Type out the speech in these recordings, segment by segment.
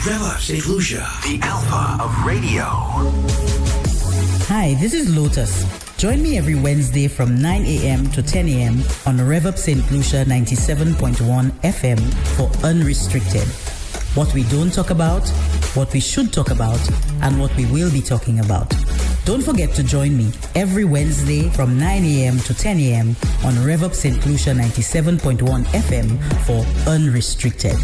Rev-Up Slu, the alpha of radio. Hi, this is Lotus. Join me every Wednesday from 9 a.m. to 10 a.m. on Rev-Up St. Lucia 97.1 FM for Unrestricted. What we don't talk about, what we should talk about, and what we will be talking about. Don't forget to join me every Wednesday from 9 a.m. to 10 a.m. on Rev-Up St. Lucia 97.1 FM for Unrestricted.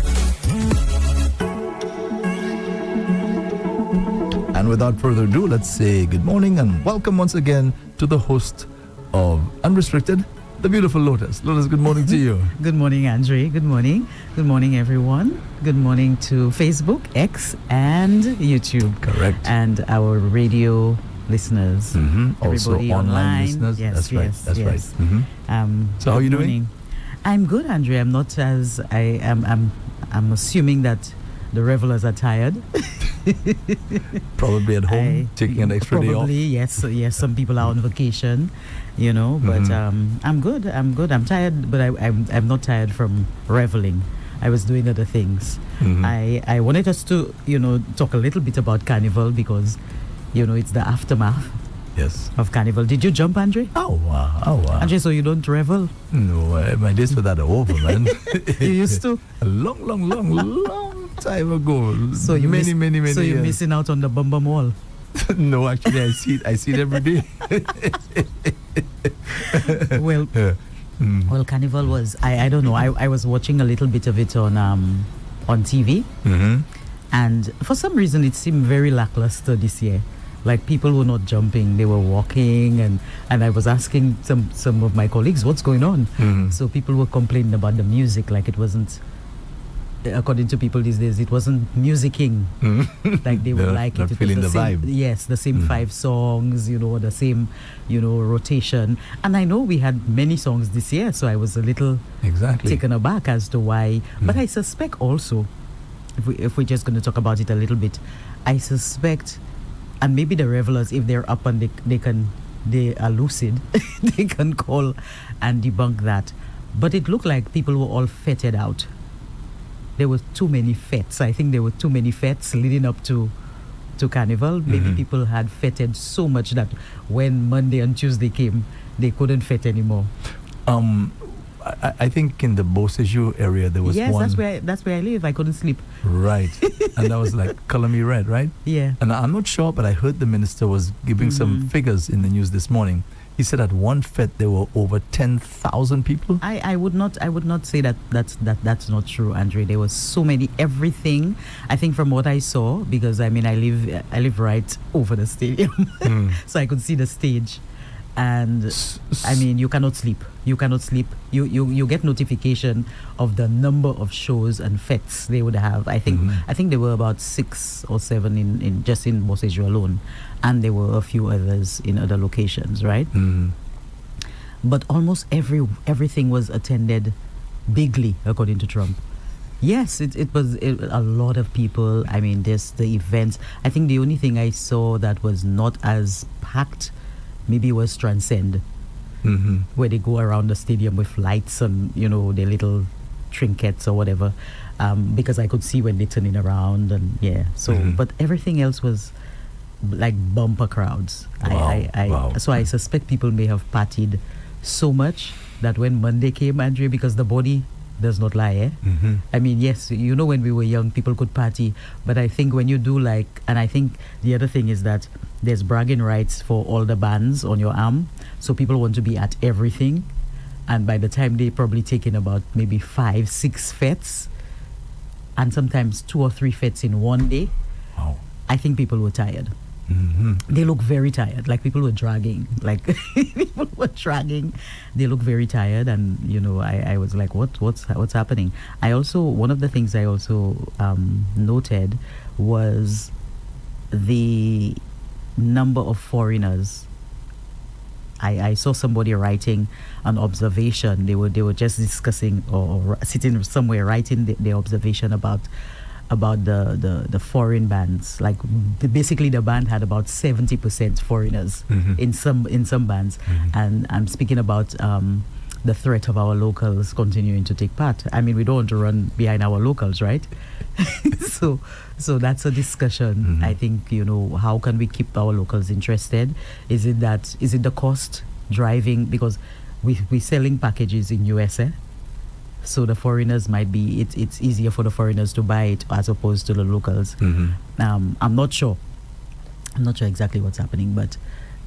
And without further ado, let's say good morning and welcome once again to the host of Unrestricted, the beautiful Lotus. Lotus, good morning to you. Good morning, Andre. Good morning. Good morning, everyone. Good morning to Facebook, X, and YouTube. Correct. And our radio listeners. Also online listeners. Yes, that's right. That's right. So how are you doing? I'm good, Andre. I'm not as I'm assuming that the revelers are tired. Probably at home, taking an extra day off. Probably, yes. Some people are on vacation, but I'm good. I'm tired, but I'm not tired from reveling. I was doing other things. I wanted us to, talk a little bit about Carnival because, it's the aftermath. Yes. Of Carnival. Did you jump, Andre? Oh, wow. Andre, so you don't revel? No, my days for that are over, man. You used to? A long time ago. So you many years. So you're missing out on the Bum Bum Wall? No, actually, I see it every day. Well, Carnival was, I don't know, I was watching a little bit of it on TV. And for some reason, it seemed very lackluster this year. Like people were not jumping, they were walking, and I was asking some of my colleagues, what's going on? So people were complaining about the music, like it wasn't, according to people these days, it wasn't musicking. Like they would like it. It feeling was the same, vibe. Yes, the same 5 songs, the same, rotation. And I know we had many songs this year, so I was a little taken aback as to why. But I suspect also, if we're just going to talk about it a little bit, I suspect. And maybe the revelers, if they're up and they are lucid, they can call and debunk that. But it looked like people were all fetted out. There were too many fetes. I think there were too many fetes leading up to Carnival. Maybe people had feted so much that when Monday and Tuesday came, they couldn't fet anymore. I think in the Beausejour area there was one. Yes, that's where I live. I couldn't sleep. Right. And that was like Color Me Red, right? Yeah. And I'm not sure, but I heard the minister was giving some figures in the news this morning. He said at one fete there were over 10,000 people. I would not say that's not true, Andre. There was so many, everything. I think from what I saw, because I live right over the stadium, so I could see the stage. And you cannot sleep. You get notification of the number of shows and fetes they would have. I think there were about 6 or 7 in just in Beausejour alone, and there were a few others in other locations, right? But almost everything was attended bigly, according to Trump. Yes, it was a lot of people. There's the events. I think the only thing I saw that was not as packed maybe was Transcend, where they go around the stadium with lights and, their little trinkets or whatever, because I could see when they're turning around and, but everything else was like bumper crowds. Wow. So I suspect people may have partied so much that when Monday came, Andre, because the body does not lie, yes, when we were young, people could party, but I think when you do and I think the other thing is that there's bragging rights for all the bands on your arm, so people want to be at everything, and by the time they probably take in about maybe 5-6 fetes, and sometimes 2 or 3 fetes in one day, I think people were tired. They look very tired, like people were dragging, they look very tired, and I was like, what's happening? One of the things I also noted was the number of foreigners. I saw somebody writing an observation. They were just discussing or sitting somewhere writing their observation about the foreign bands. Like basically the band had about 70% foreigners in some bands, and I'm speaking about the threat of our locals continuing to take part. I mean, we don't want to run behind our locals, right? so that's a discussion. I think, how can we keep our locals interested? Is it the cost driving? Because we're selling packages in USA, so the foreigners might be, it's easier for the foreigners to buy it as opposed to the locals. I'm not sure exactly what's happening, but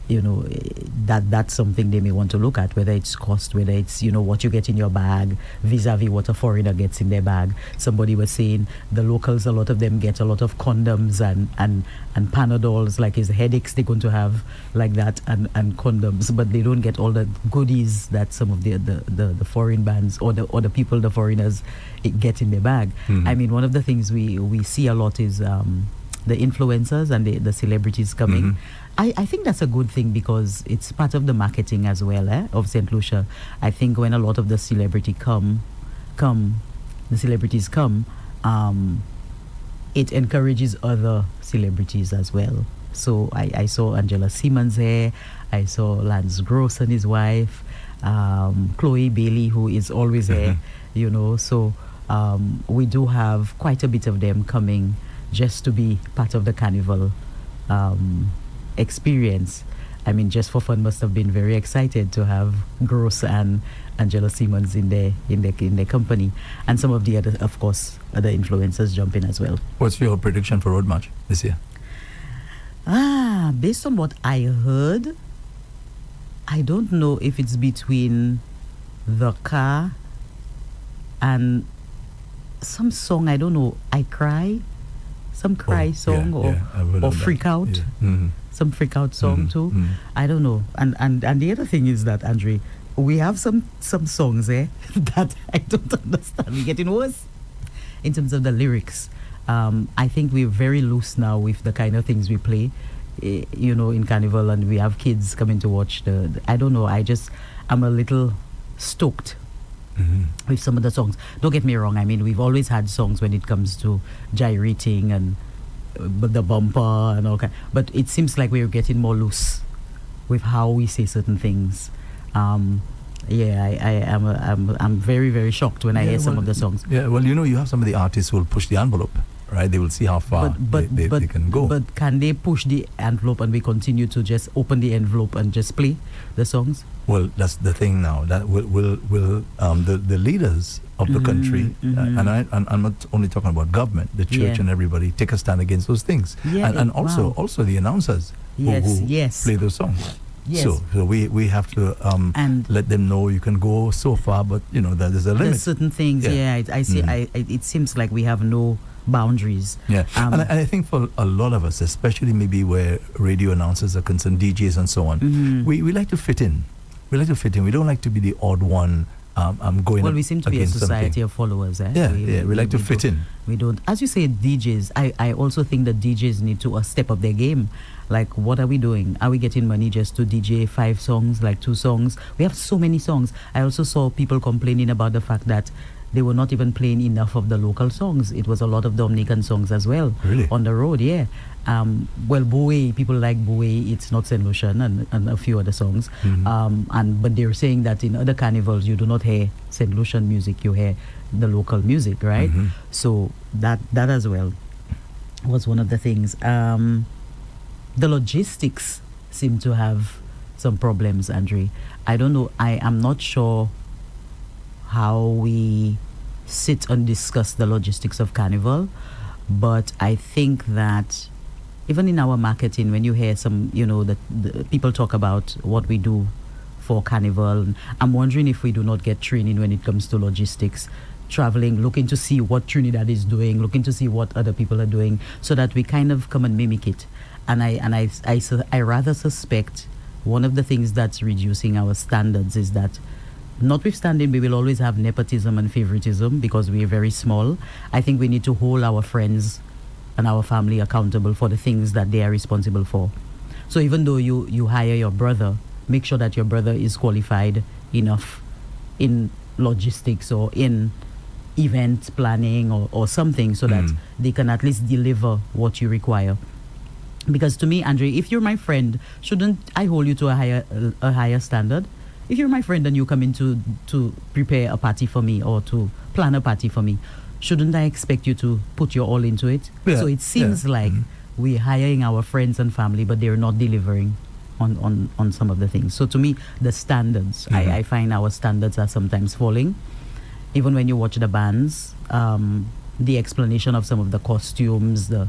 that's something they may want to look at, whether it's cost, whether it's what you get in your bag vis-a-vis what a foreigner gets in their bag. Somebody was saying the locals, a lot of them get a lot of condoms and Panadols, like his headaches they're going to have like that, and condoms, but they don't get all the goodies that some of the foreign bands or the people, the foreigners, get in their bag. I mean, one of the things we see a lot is the influencers and the celebrities coming. I think that's a good thing because it's part of the marketing as well of St. Lucia. I think when a lot of the celebrities come, it encourages other celebrities as well. So I saw Angela Simmons here, I saw Lance Gross and his wife, Chloe Bailey, who is always here, so we do have quite a bit of them coming just to be part of the carnival experience. I mean, just for fun, must have been very excited to have Gross and Angela Simmons in their company, and some of the other influencers jump in as well. What's your prediction for Road March this year? Based on what I heard, I don't know if it's between the car and some song. I don't know. I Cry, some cry song or Freak Out. Some freak out song too. I don't know. And the other thing is that, Andre, we have some songs that I don't understand. We're getting worse in terms of the lyrics. I think we're very loose now with the kind of things we play, in Carnival, and we have kids coming to watch the I don't know. I'm a little stoked with some of the songs. Don't get me wrong. I mean, we've always had songs when it comes to gyrating and the bumper and all kind, but it seems like we're getting more loose with how we say certain things. I'm very, very shocked when I hear some of the songs. Yeah, well, you have some of the artists who will push the envelope, right? They will see how far they can go. But can they push the envelope and we continue to just open the envelope and just play the songs? Well, that's the thing now. That will the leaders of the country, and I'm not only talking about government, the church and everybody, take a stand against those things. And also the announcers who play those songs. Yes. So we have to let them know you can go so far, but there's a limit. There's certain things. I see. It seems like we have no boundaries. Yeah, and I think for a lot of us, especially maybe where radio announcers are concerned, DJs and so on, we like to fit in. We like to fit in. We don't like to be the odd one. Going. Well, we seem to be a society of followers. We like to fit in. We don't. As you say, DJs. I also think that DJs need to step up their game. Like, what are we doing? Are we getting money just to DJ 5 songs, like 2 songs? We have so many songs. I also saw people complaining about the fact that they were not even playing enough of the local songs. It was a lot of Dominican songs as well. Really? On the road, yeah. Well, Bowie, people like Bowie, It's Not St. Lucian, and a few other songs. But they're saying that in other carnivals, you do not hear St. Lucian music, you hear the local music, right? So that as well was one of the things. The logistics seem to have some problems, Andre. I don't know. I am not sure how we sit and discuss the logistics of Carnival, but I think that even in our marketing, when you hear some, the people talk about what we do for Carnival, I'm wondering if we do not get training when it comes to logistics, traveling, looking to see what Trinidad is doing, looking to see what other people are doing, so that we kind of come and mimic it. And I rather suspect one of the things that's reducing our standards is that, notwithstanding we will always have nepotism and favoritism because we are very small, I think we need to hold our friends and our family accountable for the things that they are responsible for. So even though you hire your brother, make sure that your brother is qualified enough in logistics or in event planning or something, so that they can at least deliver what you require. Because to me, Andre, if you're my friend, shouldn't I hold you to a higher standard? if you're my friend and you come in to prepare a party for me or to plan a party for me, shouldn't I expect you to put your all into it? Yeah, So it seems like we're hiring our friends and family, but they're not delivering on some of the things. So to me, the standards, I find our standards are sometimes falling. Even when you watch the bands, the explanation of some of the costumes, the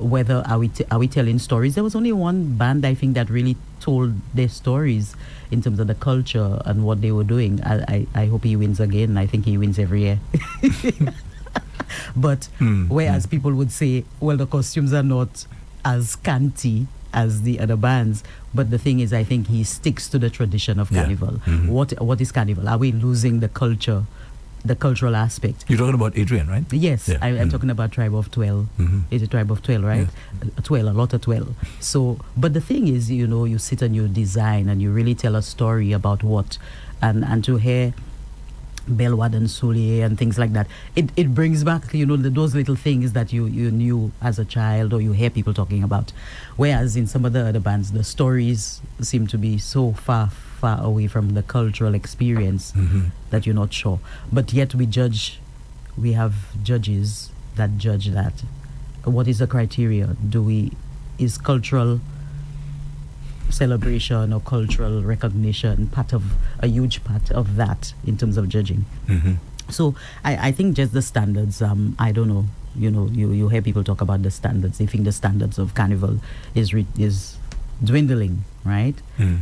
whether are we telling stories. There was only one band, I think, that really told their stories in terms of the culture and what they were doing. I hope he wins again. I think he wins every year. But whereas people would say, well, the costumes are not as scanty as the other bands, but the thing is, I think he sticks to the tradition of carnival. What is carnival? Are we losing the culture, the cultural aspect? You're talking about Adrian, right? Yes, Yeah. I'm talking about Tribe of 12. It's a Tribe of 12, right? Yes. 12, a lot of 12. So, but the thing is, you sit and you design and you really tell a story about what, and to hear Belwad and Soulier and things like that, it brings back, those little things that you knew as a child or you hear people talking about. Whereas in some of the other bands, the stories seem to be so far away from the cultural experience that you're not sure. But yet we have judges that judge that. What is the criteria? Is cultural celebration or cultural recognition a huge part of that in terms of judging? So I think just the standards, I don't know, you hear people talk about the standards. They think the standards of carnival is dwindling, right?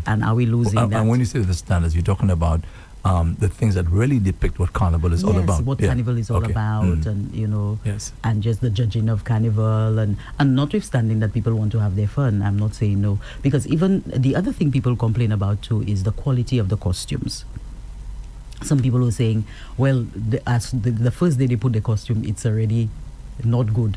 And are we losing that? And when you say the standards, you're talking about the things that really depict what carnival is all about. What carnival is all about, and Yes. and just the judging of carnival, and notwithstanding that people want to have their fun. I'm not saying no, because even the other thing people complain about too is the quality of the costumes. Some people are saying, well, the first day they put the costume, it's already not good.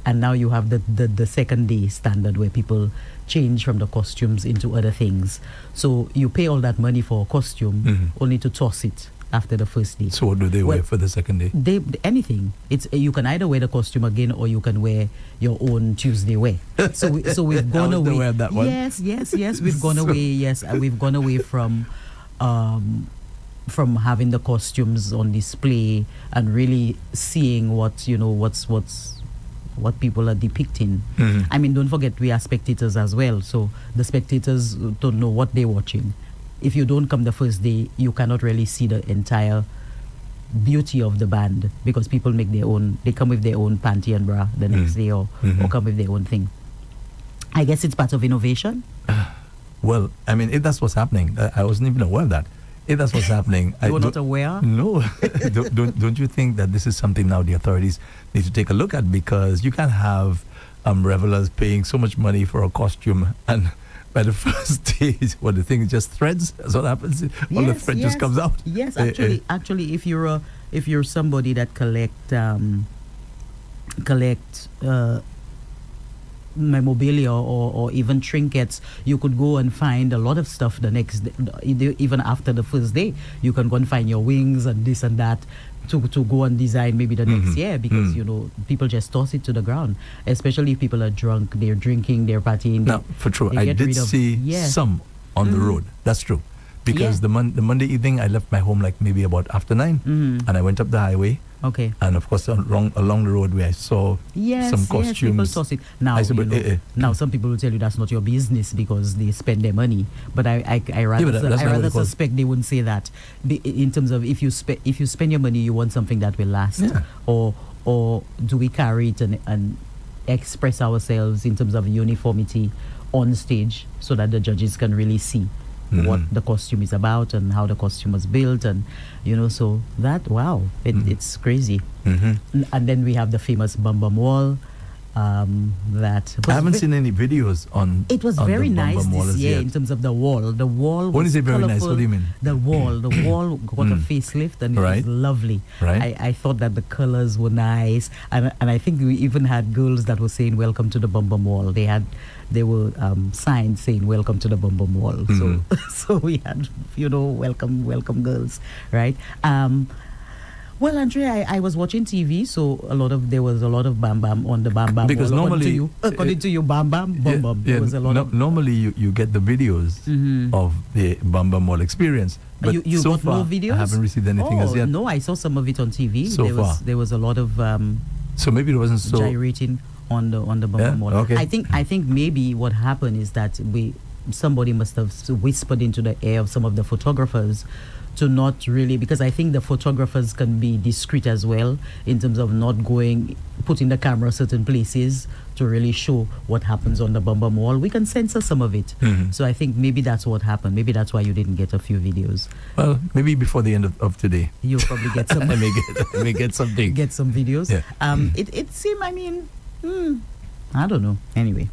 And now you have the second day standard where people change from the costumes into other things. So you pay all that money for a costume only to toss it after the first day. So what do they wear for the second day? Anything. You can either wear the costume again or you can wear your own Tuesday wear. So we've gone away. Wear that one. Yes. We've gone away. Yes, we've gone away from having the costumes on display and really seeing what people are depicting. I mean, don't forget we are spectators as well, so the spectators don't know what they're watching. If you don't come the first day, you cannot really see the entire beauty of the band, because people they come with their own panty and bra the next day or come with their own thing. I guess it's part of innovation. Well, I mean, if that's what's happening, I wasn't even aware of that. If that's what's happening, You were not aware? No. don't you think that this is something now the authorities need to take a look at? Because you can't have revelers paying so much money for a costume, and by the first day, the thing just threads. That's what happens. All the thread just comes out. Yes, actually, if you're somebody that collect memorabilia or even trinkets, you could go and find a lot of stuff the next day. Even after the first day, you can go and find your wings and this and that to go and design maybe the next year, because people just toss it to the ground, especially if people are drunk, they're drinking, they're partying. Now, for true, I did see some on the road. That's true, because the Monday evening I left my home like maybe about after 9, and I went up the highway. Okay. And of course, along the roadway, I saw some costumes. Yes, people toss it. Now, now some people will tell you that's not your business because they spend their money. But I rather suspect they wouldn't say that. In terms of if you spend your money, you want something that will last, or do we carry it and express ourselves in terms of uniformity on stage so that the judges can really see what the costume is about and how the costume was built, and so that it's crazy. And then we have the famous Bum Bum Wall. That I haven't seen any videos on. It was on very the Bum nice Bum this year yet. in terms of the wall. The wall. When was you say very nice, colorful. what do you mean? The wall got a facelift and it was lovely. Right. I thought that the colors were nice, and I think we even had girls that were saying "Welcome to the Bum Bum Wall." There were signs saying "Welcome to the Bum Bum Wall." So we had welcome girls, right? Well, Andrea, I was watching TV, so there was a lot of Bam Bam on the Bam Bam. Because wall. normally, according to you, Bam Bam, Bum Bum. There was a lot of. Normally, you get the videos of the Bam Bam Wall experience. But you so got far, no videos? I haven't received anything as yet. No, I saw some of it on TV. So far. There was a lot of. So maybe it wasn't so gyrating on the Bam Bam Wall. Okay. I think maybe what happened is that somebody must have whispered into the ear of some of the photographers to not really, because I think the photographers can be discreet as well in terms of not putting the camera certain places to really show what happens on the Bam Bam Wall. We can censor some of it. So I think maybe that's what happened. Maybe that's why you didn't get a few videos. Well, maybe before the end of today. You'll probably get some. I may get something. Get some videos. Yeah. It seemed, I don't know. Anyway.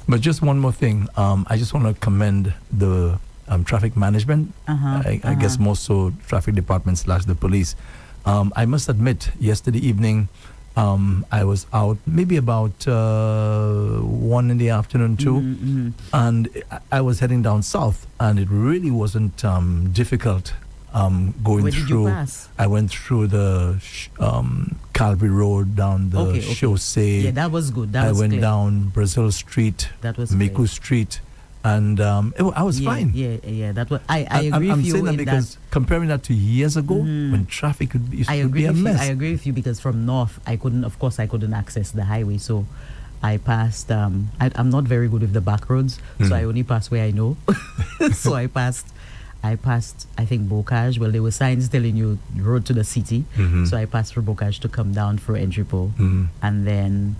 But just one more thing. I just want to commend the traffic management. I guess more so traffic department / the police. I must admit, yesterday evening, I was out maybe about 1 in the afternoon, 2, and I was heading down south, and it really wasn't difficult going Where through. Did you pass? I went through the Calvary Road, down the chaussee. Yeah, that was good. I went clear. down Brazil Street, That was Miku clear. Street, and I was fine. Yeah. That was. I agree I'm with you saying that in because comparing that to years ago, when traffic could be a mess. I agree with you because from north, I couldn't access the highway, so I passed. I'm not very good with the back roads, so I only pass where I know. So I passed. I think Bocage. Well, there were signs telling you road to the city, so I passed through Bocage to come down through Entrepot, and then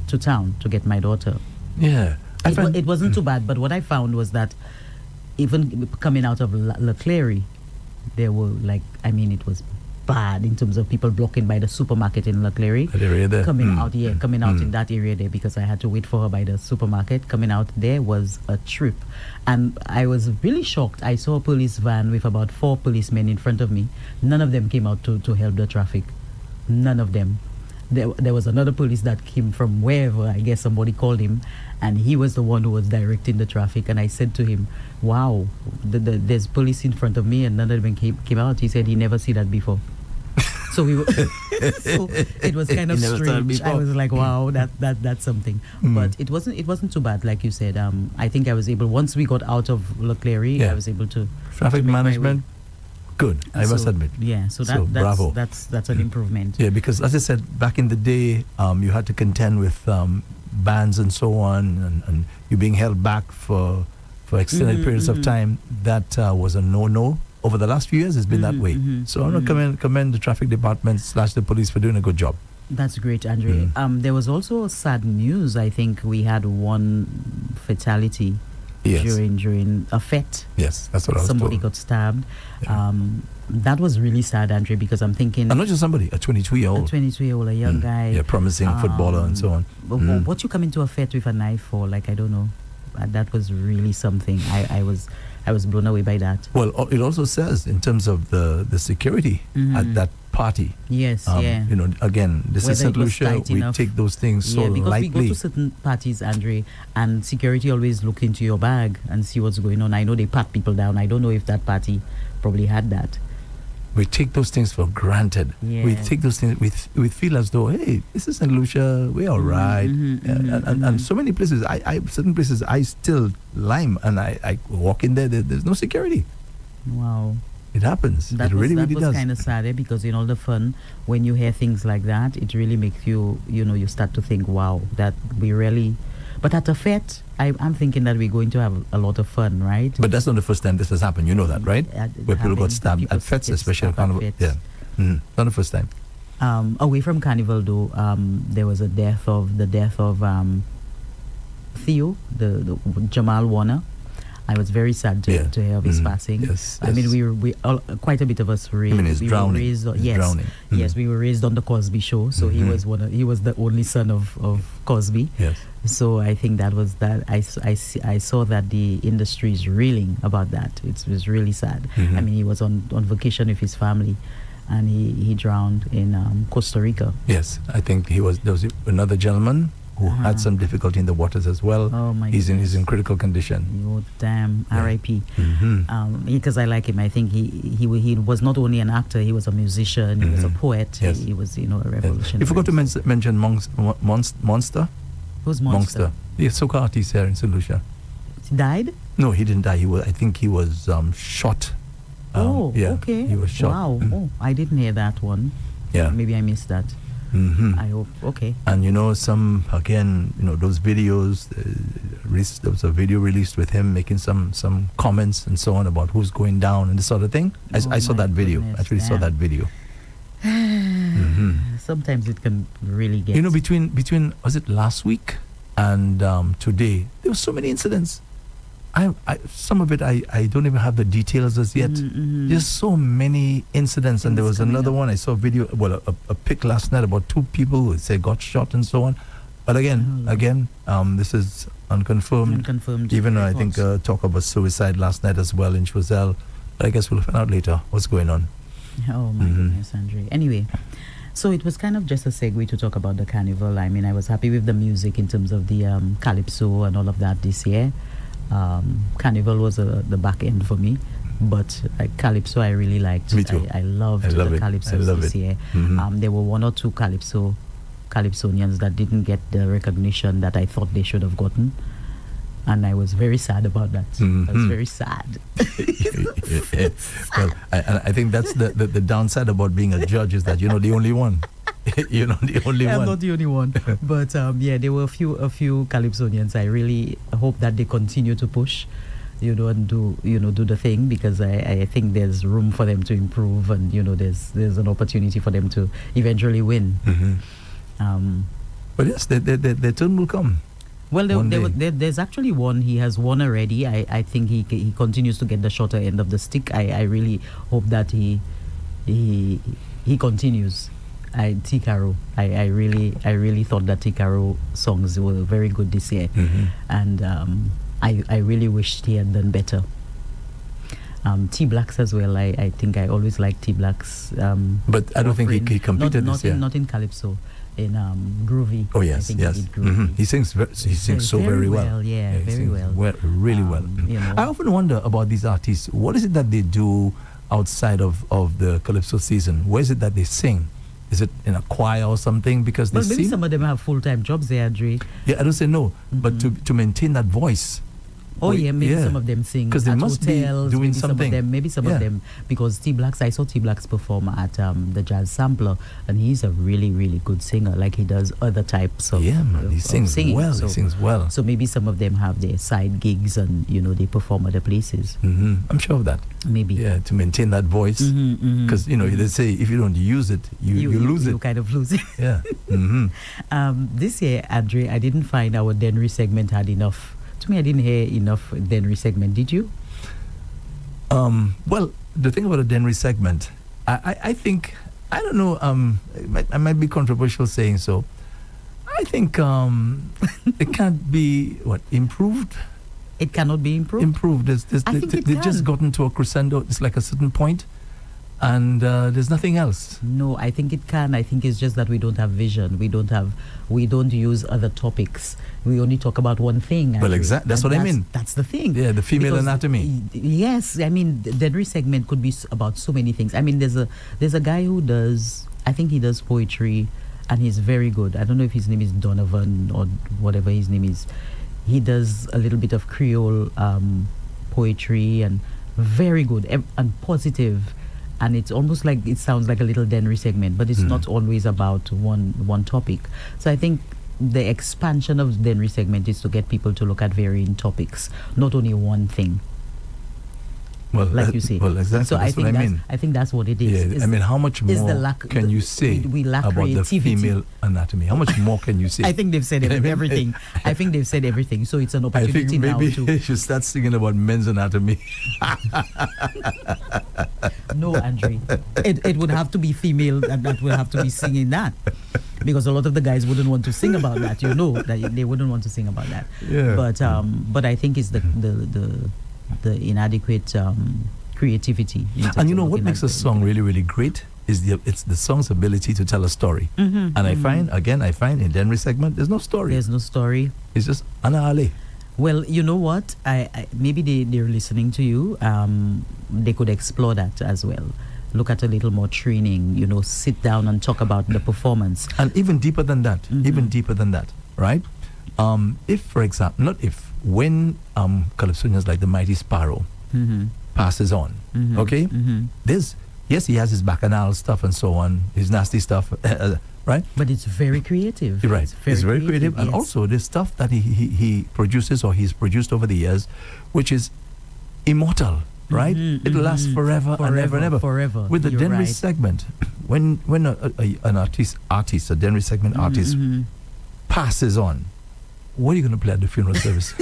to town to get my daughter. Yeah. It wasn't too bad, but what I found was that even coming out of Leclerc, there were it was bad in terms of people blocking by the supermarket in Leclerc. That area there. Coming out in that area there because I had to wait for her by the supermarket. Coming out there was a trip. And I was really shocked. I saw a police van with about 4 policemen in front of me. None of them came out to help the traffic. None of them. There was another police that came from wherever, I guess somebody called him, and he was the one who was directing the traffic. And I said to him, wow, there's police in front of me and none of them came out. He said he never seen that before. So so it was kind of strange. I was like, wow, that's something. But it wasn't too bad, like you said. I think I was able, once we got out of Leclerc, I was able to traffic management. Good, I must admit. Yeah, bravo. That's an improvement. Yeah, because as I said, back in the day, you had to contend with bans and so on, and you being held back for extended periods of time. That was a no-no. Over the last few years, it's been that way. So I want to commend the traffic department / the police for doing a good job. That's great, Andre. There was also sad news. I think we had one fatality during a fete. Yes, that's what I was Somebody told. got stabbed. Yeah. That was really sad, Andre, because I'm thinking... And not just somebody, a 22-year-old. A 22-year-old, a young guy. Yeah, promising footballer and so on. But what you come into a fete with a knife for? Like, I don't know. That was really something. I was blown away by that. Well, it also says in terms of the security at that party. Yes, You know, again, this is St. Lucia. We enough. take those things so because lightly. we go to certain parties, Andre, and security always look into your bag and see what's going on. I know they pat people down. I don't know if that party probably had that. We take those things for granted. Yeah. We take those things, we feel as though, hey, this is St. Lucia, we're all right. And so many places, certain places, I still lime and I walk in there's no security. Wow. It happens. That it really was does. kind of sad, because in all the fun, when you hear things like that, it really makes you, you start to think, wow, that we really... But at a fete, I'm thinking that we're going to have a lot of fun, right? But that's not the first time this has happened. You know that, right? Where people got stabbed at fetes, especially at Carnival. Yeah. Not the first time. Away from Carnival, though, there was the death of Theo, the Jamal Warner. I was very sad to hear of his passing. Yes, I mean, we all, quite a bit of us raised. I mean, he's drowning. Drowning. Yes, we were raised on the Cosby Show, so he was the only son of Cosby. Yes. So I think that was that. I saw that the industry is reeling about that. It was really sad. I mean, he was on vacation with his family, and he drowned in Costa Rica. Yes, I think there was another gentleman who had some difficulty in the waters as well. Oh my He's goodness. in critical condition. Oh, damn. Yeah. R.I.P. Mm-hmm. Because I like him. I think he was not only an actor, he was a musician, he was a poet, Yes. he was, a revolutionary. You forgot to mention Monster. Who's Monster? The soca artist here in St. Lucia. He died? No, he didn't die. I think he was shot. Okay. He was shot. Wow. Oh, I didn't hear that one. Yeah. Maybe I missed that. Mm-hmm. I hope. Okay. And those videos, there was a video released with him making some comments and so on about who's going down and this sort of thing. I saw that video. Goodness, Actually saw that video. Sometimes it can really get... Between was it last week and today, there were so many incidents. Some of it I don't even have the details as yet. There's so many incidents, and there was another one. I saw a video, a pic last night about 2 people who say got shot and so on. But again, this is unconfirmed. Even though I think talk about suicide last night as well in Choiseul. But I guess we'll find out later what's going on. Oh my goodness, Andre. Anyway, so it was kind of just a segue to talk about the carnival. I mean, I was happy with the music in terms of the calypso and all of that this year. Carnival was the back end for me, but calypso I really liked. Me too. I loved the calypso this year. There were 1 or 2 calypsonians that didn't get the recognition that I thought they should have gotten, and I was very sad about that. I was very sad. Well, I think that's the downside about being a judge, is that you're not the only one. You're not the only one. I'm not the only one. But there were a few calypsonians. I really hope that they continue to push, and do the thing, because I think there's room for them to improve, and there's an opportunity for them to eventually win. But yes, their turn will come. Well, there's actually one. He has won already. I think he continues to get the shorter end of the stick. I really hope that he continues. Tikaro. I really thought that Tikaro songs were very good this year, and I really wished he had done better. T Blacks as well. I think I always liked T Blacks. But I don't think he competed this year. Not in calypso, in groovy. Oh yes, yes. He sings so very well. Yeah, very well. Really well. I often wonder about these artists. What is it that they do outside of the calypso season? Where is it that they sing? Is it in a choir or something? Because they maybe some of them have full-time jobs there, Andre. Yeah, I don't say no, but to maintain that voice. Maybe some of them sing because they must hotels, be doing something. Maybe some of them, because T Blacks, I saw T Blacks perform at the Jazz Sampler, and he's a really, really good singer. Like, he does other types of he sings singing. well. He sings well. So maybe some of them have their side gigs, and they perform other places. I'm sure of that. Maybe to maintain that voice, because they say if you don't use it, you lose it. You kind of lose it. Yeah. This year, Andre, I didn't find our Denry segment had enough. To me, I didn't hear enough Denry segment. Did you? Well, the thing about a Denry segment, I think, I don't know, I might be controversial saying so. I think it can't be, improved? It cannot be improved? Improved. They've just gotten to a crescendo. It's like a certain point, and there's nothing else. No, I think it can. I think it's just that we don't have vision. We don't use other topics. We only talk about one thing. Well, exactly. That's what I mean. That's the thing. Yeah, the female anatomy. Yes, I mean, the Denry segment could be about so many things. I mean, there's a guy who does, I think he does poetry, and he's very good. I don't know if his name is Donovan or whatever his name is. He does a little bit of Creole poetry, and very good and positive. And it's almost like it sounds like a little Denry segment, but it's not always about one topic. So I think the expansion of the Denry segment is to get people to look at varying topics, not only one thing. Well, like you say. Well, exactly. So I think that's what it is. Yeah, I mean, how much more can you say we lack about creativity. The female anatomy? How much more can you say? I think they've said everything. I think they've said everything. So it's an opportunity I think maybe now you should start singing about men's anatomy. No, Andre. It would have to be female that will have to be singing that. Because a lot of the guys wouldn't want to sing about that. That they wouldn't want to sing about that. Yeah. But I think it's the inadequate creativity. And what makes a song really, really great it's the song's ability to tell a story. And I find in the Henry segment, there's no story. There's no story. It's just Ana Ale. Well, you know what? I maybe they're listening to you. They could explore that as well. Look at a little more training. Sit down and talk about the performance. And even deeper than that. Right? If, for example, not if, when Calypsonians like the Mighty Sparrow passes on, okay? Yes, he has his bacchanal stuff and so on, his nasty stuff, right? But it's very creative. Right. It's very creative. Yes. And also the stuff that he produces or he's produced over the years, which is immortal, right? It'll last forever and ever. Forever. With the You're Denry right. segment, when an artist, a Denry segment artist passes on, what are you going to play at the funeral service?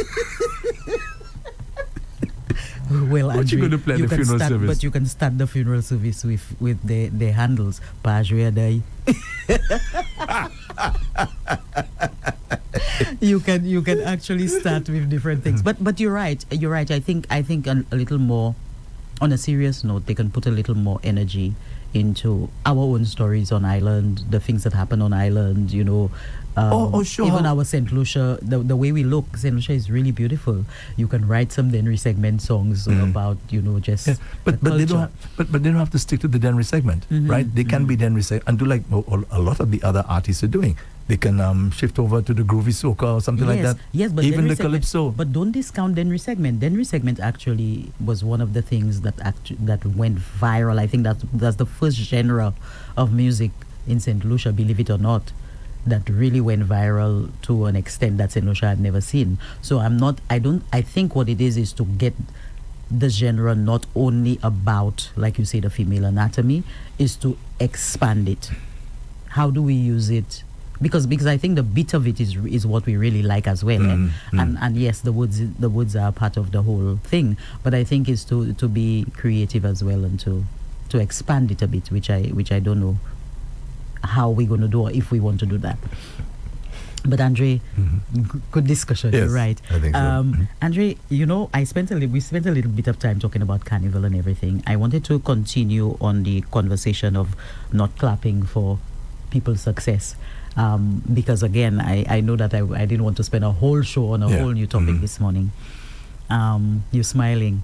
Well, what you going to play at the funeral service? But you can start the funeral service with the handles. Pajwe Day. You can actually start with different things. But you're right. I think a little more, on a serious note, they can put a little more energy into our own stories on island, the things that happen on island, Sure. Even our St. Lucia, the way we look, St. Lucia is really beautiful. You can write some Denry segment songs about, just but they don't have to stick to the Denry segment, right? They can be Denry segment and do like a lot of the other artists are doing. They can shift over to the groovy soca or something like that. Yes, but even Denry the segment, calypso. But don't discount Denry segment. Denry segment actually was one of the things that went viral. I think that's the first genre of music in St. Lucia, believe it or not, that really went viral to an extent that St. Lucia had never seen. So I think what it is to get the genre not only about, like you say, the female anatomy, is to expand it. How do we use it? Because I think the beat of it is what we really like as well. And yes, the woods are part of the whole thing. But I think it's to be creative as well and to expand it a bit, which I don't know how we're going to do or if we want to do that. But Andre, good discussion. Yes, you're right. I think so. Andre, we spent a little bit of time talking about carnival and everything. I wanted to continue on the conversation of not clapping for people's success. Because again, I know that I didn't want to spend a whole show on a whole new topic this morning. You're smiling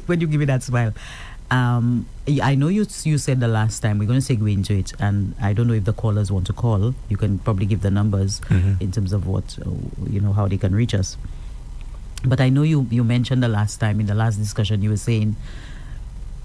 when you give me that smile. I know you said the last time, we're going to segue into it, and I don't know if the callers want to call. You can probably give the numbers in terms of what, how they can reach us. But I know you mentioned the last time, in the last discussion, you were saying,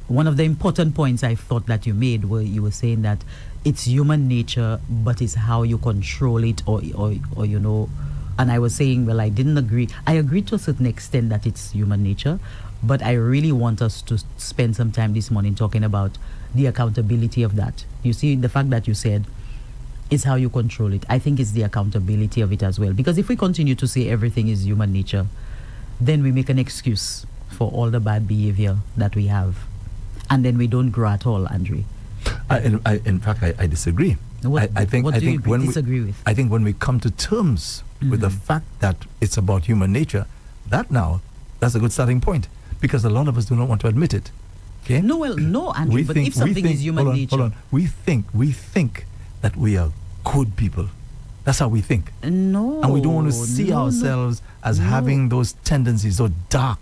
one of the important points I thought that you made were you were saying that it's human nature, but it's how you control it or and I was saying, well, I didn't agree. I agreed to a certain extent that it's human nature, but I really want us to spend some time this morning talking about the accountability of that. You see, the fact that you said it's how you control it, I think it's the accountability of it as well. Because if we continue to say everything is human nature, then we make an excuse for all the bad behavior that we have. And then we don't grow at all, Andre. In fact, I disagree. What do you disagree with? I think when we come to terms with the fact that it's about human nature, that's a good starting point, because a lot of us do not want to admit it. Okay? No, Andrew, if something is human nature. Hold on. We think that we are good people. That's how we think. No. And we don't want to see ourselves as having those tendencies, those dark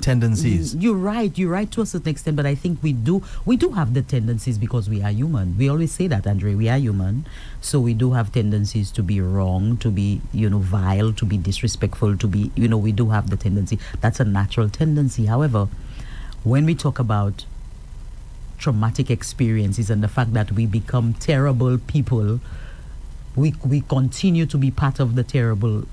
tendencies. You're right to a certain extent, but I think we do have the tendencies because we are human. We always say that, Andre, we are human. So we do have tendencies to be wrong, to be, vile, to be disrespectful, to be, we do have the tendency. That's a natural tendency. However, when we talk about traumatic experiences and the fact that we become terrible people, we continue to be part of the terrible.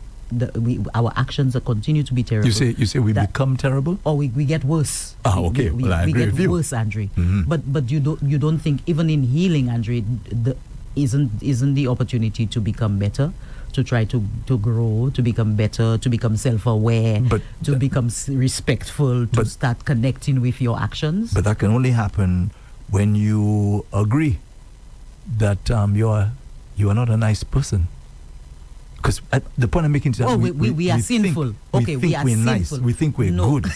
Our actions continue to be terrible. You say we become terrible, or we get worse. Okay. We I agree get with you. worse, Andre. But you don't think even in healing, Andre, isn't the opportunity to become better, to try to grow, to become better, to become self-aware, to become respectful, to start connecting with your actions. But that can only happen when you agree that you are not a nice person. Because the point I'm making is that we are sinful. We are nice. sinful. We think we're good.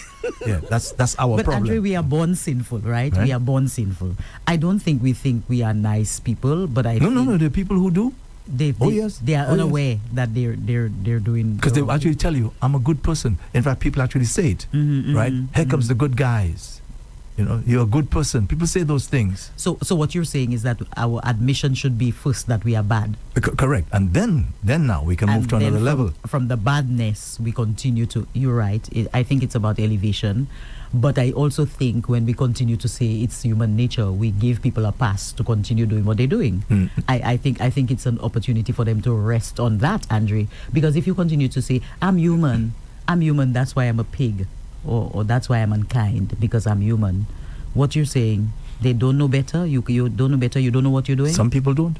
Yeah, that's our but problem. Andre, we are born sinful, right? We are born sinful. I don't think we are nice people, but No. There are people who do. They are unaware that they're doing. Because they actually tell you, I'm a good person. In fact, people actually say it, right? Here comes the good guys. You know, you're a good person. People say those things. So what you're saying is that our admission should be first that we are bad. Correct. And then now we can move to another level. From the badness, we continue to. You're right. I think it's about elevation. But I also think when we continue to say it's human nature, we give people a pass to continue doing what they're doing. I think it's an opportunity for them to rest on that, Andre. Because if you continue to say, I'm human, that's why I'm a pig. Or that's why I'm unkind, because I'm human. What you're saying, they don't know better? You don't know better, you don't know what you're doing? Some people don't.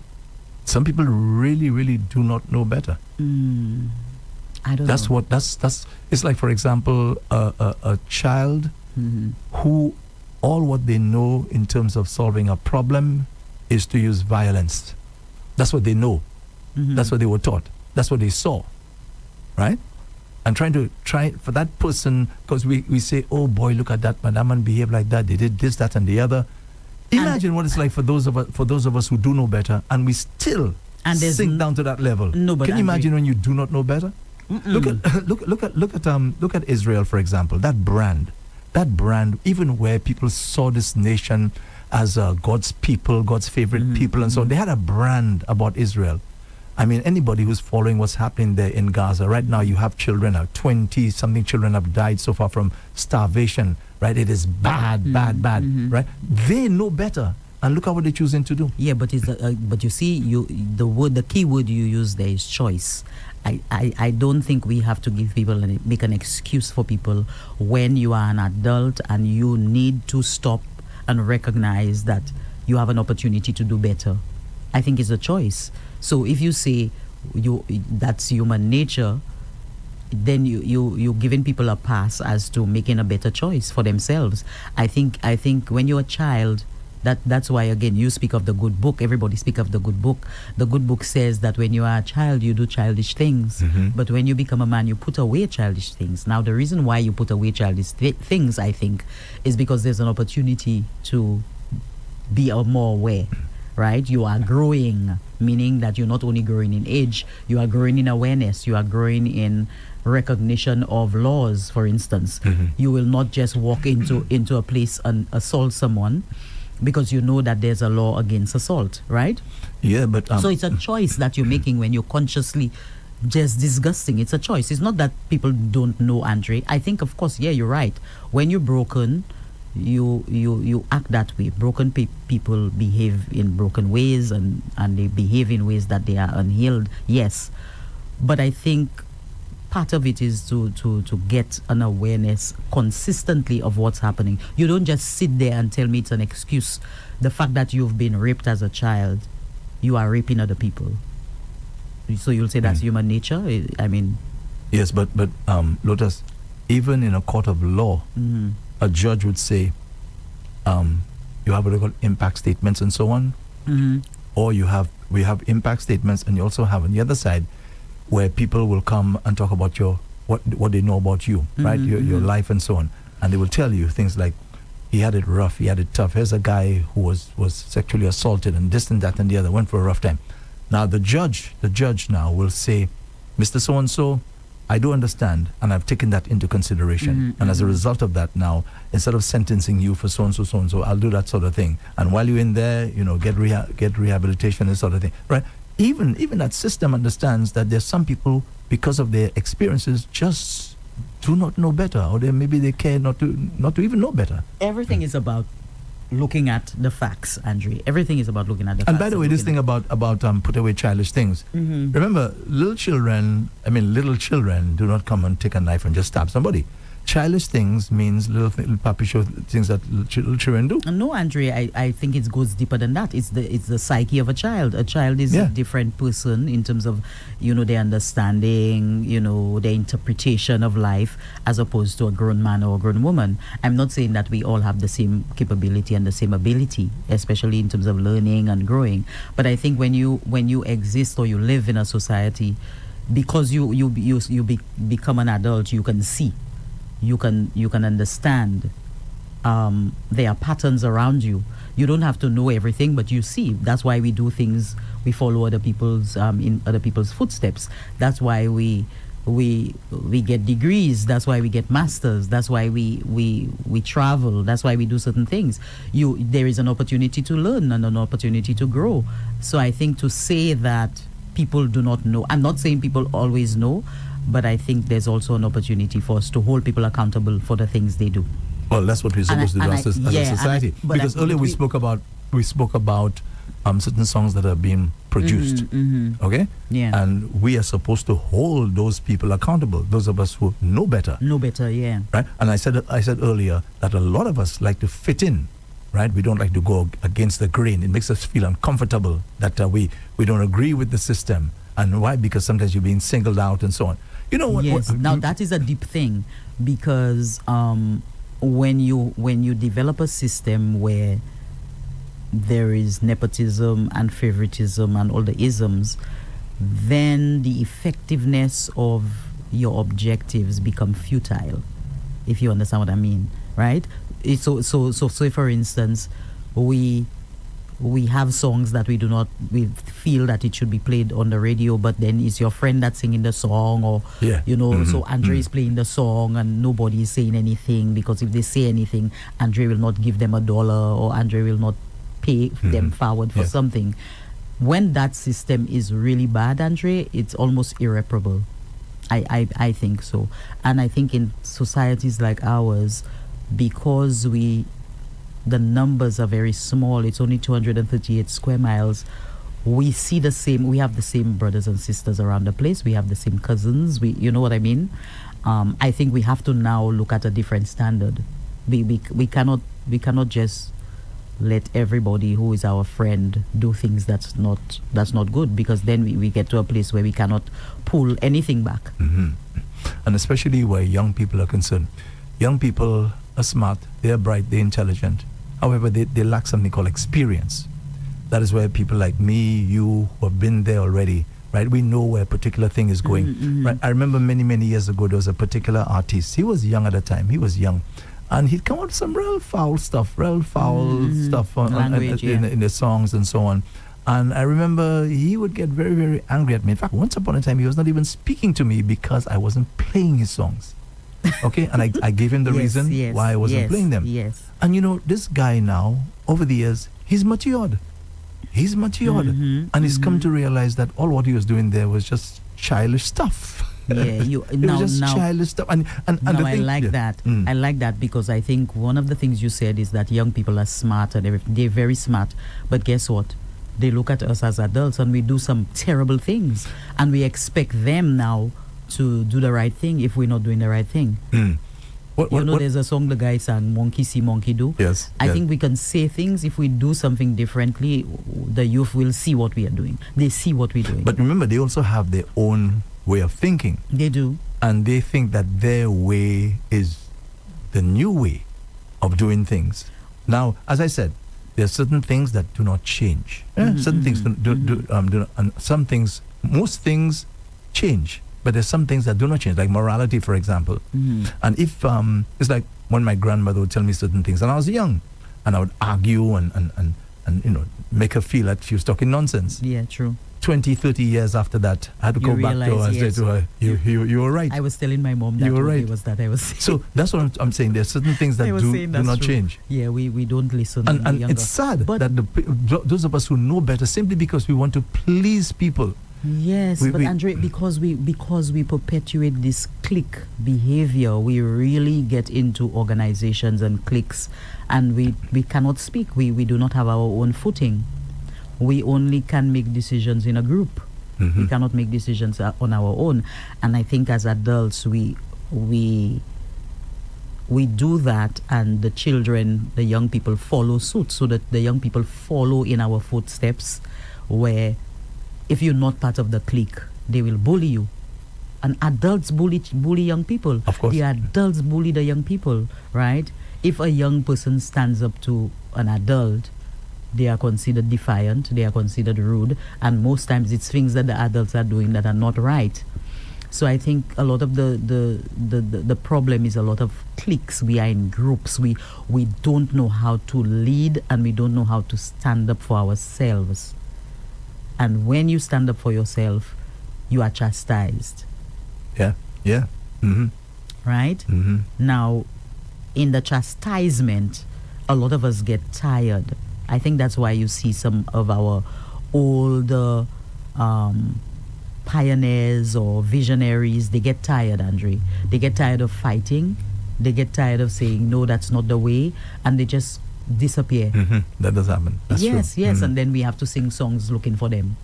Some people really, really do not know better. I don't know. That's it's like, for example, a child who all what they know in terms of solving a problem is to use violence. That's what they know. That's what they were taught. That's what they saw. Right? And try for that person, because we say, oh boy, look at that man behave like that. They did this, that, and the other. Imagine what it's like for those of us who do know better, and we still sink down to that level. No, but can you imagine when you do not know better? Look at Israel, for example. That brand, even where people saw this nation as God's people, God's favorite people, and so they had a brand about Israel. I mean, anybody who's following what's happening there in Gaza right now, you have children, 20-something children have died so far from starvation, right? It is bad, right? They know better, and look at what they're choosing to do. Yeah, but but you see, the key word you use there is choice. I don't think we have to give people make an excuse for people when you are an adult and you need to stop and recognize that you have an opportunity to do better. I think it's a choice. So if you say that's human nature, then you're giving people a pass as to making a better choice for themselves. I think when you're a child, that's why, again, you speak of the good book. Everybody speak of the good book. The good book says that when you are a child, you do childish things. But when you become a man, you put away childish things. Now, the reason why you put away childish things, I think, is because there's an opportunity to be more aware. Right? You are growing, meaning that you're not only growing in age, you are growing in awareness, you are growing in recognition of laws, for instance. You will not just walk into a place and assault someone because you know that there's a law against assault, right? Yeah, but... so it's a choice that you're making when you're consciously just disgusting. It's a choice. It's not that people don't know, Andre. I think, of course, yeah, you're right. When you're broken, you act that way. Broken people behave in broken ways, and they behave in ways that they are unhealed. Yes, but I think part of it is to get an awareness consistently of what's happening. You don't just sit there and tell me it's an excuse. The fact that you've been raped as a child, you are raping other people. So you'll say that's human nature? I mean... Yes, but Lotus, even in a court of law, a judge would say, you have what they call impact statements and so on, or we have impact statements, and you also have on the other side where people will come and talk about what they know about you, right? Your life and so on, and they will tell you things like, he had it rough, he had it tough. Here's a guy who was sexually assaulted and this and that and the other, went for a rough time. Now the judge now will say, Mr. So and so, I do understand, and I've taken that into consideration. And as a result of that now, instead of sentencing you for so-and-so, I'll do that sort of thing. And while you're in there, get rehabilitation and sort of thing, right? Even that system understands that there's some people, because of their experiences, just do not know better, or maybe they care not to even know better. Everything is about looking at the facts, Andre. Everything is about looking at the facts. And by the way, this thing about put away childish things. Remember, little children do not come and take a knife and just stab somebody. Childish things means little puppy show things that little children do. No, Andre, I think it goes deeper than that. It's the psyche of a child. A child is a different person in terms of, their understanding, their interpretation of life, as opposed to a grown man or a grown woman. I'm not saying that we all have the same capability and the same ability, especially in terms of learning and growing. But I think when you exist or you live in a society, because become an adult, you can see, you can understand. There are patterns around you. You don't have to know everything, but you see. That's why we do things. We follow other people's in other people's footsteps. That's why we get degrees. That's why we get masters. That's why we travel. That's why we do certain things. There is an opportunity to learn and an opportunity to grow. So I think to say that people do not know, I'm not saying people always know, but I think there's also an opportunity for us to hold people accountable for the things they do. Well, that's what we're supposed to do as a society. Because earlier we spoke about certain songs that are being produced. Okay? Yeah. And we are supposed to hold those people accountable. Those of us who know better. Yeah. Right? And I said earlier that a lot of us like to fit in. Right? We don't like to go against the grain. It makes us feel uncomfortable that we don't agree with the system. And why? Because sometimes you're being singled out and so on. You know what? Yes. Now that is a deep thing, because when you develop a system where there is nepotism and favoritism and all the isms, then the effectiveness of your objectives become futile, if you understand what I mean, right? So say for instance, we have songs that we feel that it should be played on the radio, but then it's your friend that's singing the song, or so Andre is playing the song and nobody is saying anything, because if they say anything, Andre will not give them $1, or Andre will not pay them forward for something. When that system is really bad, Andre, it's almost irreparable. I think so. And I think in societies like ours, because the numbers are very small, it's only 238 square miles, we have the same brothers and sisters around the place, we have the same cousins, you know what I mean? I think we have to now look at a different standard. We cannot just let everybody who is our friend do things that's not good, because then we get to a place where we cannot pull anything back. And especially where young people are concerned. Young people are smart, they're bright, they're intelligent. However, they lack something called experience. That is where people like me, you, who have been there already, right? We know where a particular thing is going. Right? I remember many, many years ago, there was a particular artist. He was young at the time. He was young. And he'd come out with some real foul stuff in the songs and so on. And I remember he would get very, very angry at me. In fact, once upon a time, he was not even speaking to me because I wasn't playing his songs. Okay, and I gave him the reason why I wasn't playing them. Yes. And you know, this guy now, over the years, he's matured. And he's come to realize that all what he was doing there was just childish stuff. Childish stuff. And I like that. I like that, because I think one of the things you said is that young people are smart and they're very smart. But guess what? They look at us as adults and we do some terrible things, and we expect them now to do the right thing if we're not doing the right thing. There's a song the guy sang, Monkey See, Monkey Do. Yes. I think we can say things. If we do something differently, the youth will see what we are doing. They see what we're doing. But remember, they also have their own way of thinking. They do. And they think that their way is the new way of doing things. Now, as I said, there are certain things that do not change. Certain things and some things, most things change. But there's some things that do not change, like morality, for example. And if it's like when my grandmother would tell me certain things, and I was young, and I would argue and make her feel that she was talking nonsense. Yeah, true. 20, 30 years after that, I had to go back to her and say to her, you were right. I was telling my mom that you were right. Was that I was saying. So that's what I'm saying. There are certain things that do not change. Yeah, we don't listen. And it's sad that those of us who know better, simply because we want to please people. Yes, but Andre, because we perpetuate this clique behavior, we really get into organizations and cliques, and we cannot speak. We do not have our own footing. We only can make decisions in a group. We cannot make decisions on our own. And I think as adults, we do that, and the children, the young people follow suit, so that the young people follow in our footsteps, where if you're not part of the clique, they will bully you. And adults bully young people. Of course. The adults bully the young people, right? If a young person stands up to an adult, they are considered defiant, they are considered rude, and most times it's things that the adults are doing that are not right. So I think a lot of the problem is a lot of cliques. We are in groups. We don't know how to lead, and we don't know how to stand up for ourselves. And when you stand up for yourself, you are chastised. Yeah. Mm-hmm. Right? Mm-hmm. Now, in the chastisement, a lot of us get tired. I think that's why you see some of our older pioneers or visionaries, they get tired, Andre. They get tired of fighting. They get tired of saying, no, that's not the way. And they just disappear. Mm-hmm. That does happen. That's true. Yes. Mm-hmm. And then we have to sing songs looking for them.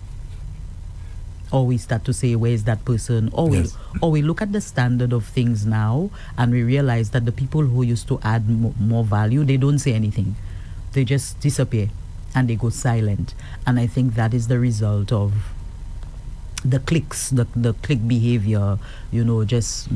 Or we start to say, where's that person? Or we look at the standard of things now and we realize that the people who used to add more value, they don't say anything. They just disappear and they go silent. And I think that is the result of the cliques, the clique behavior, just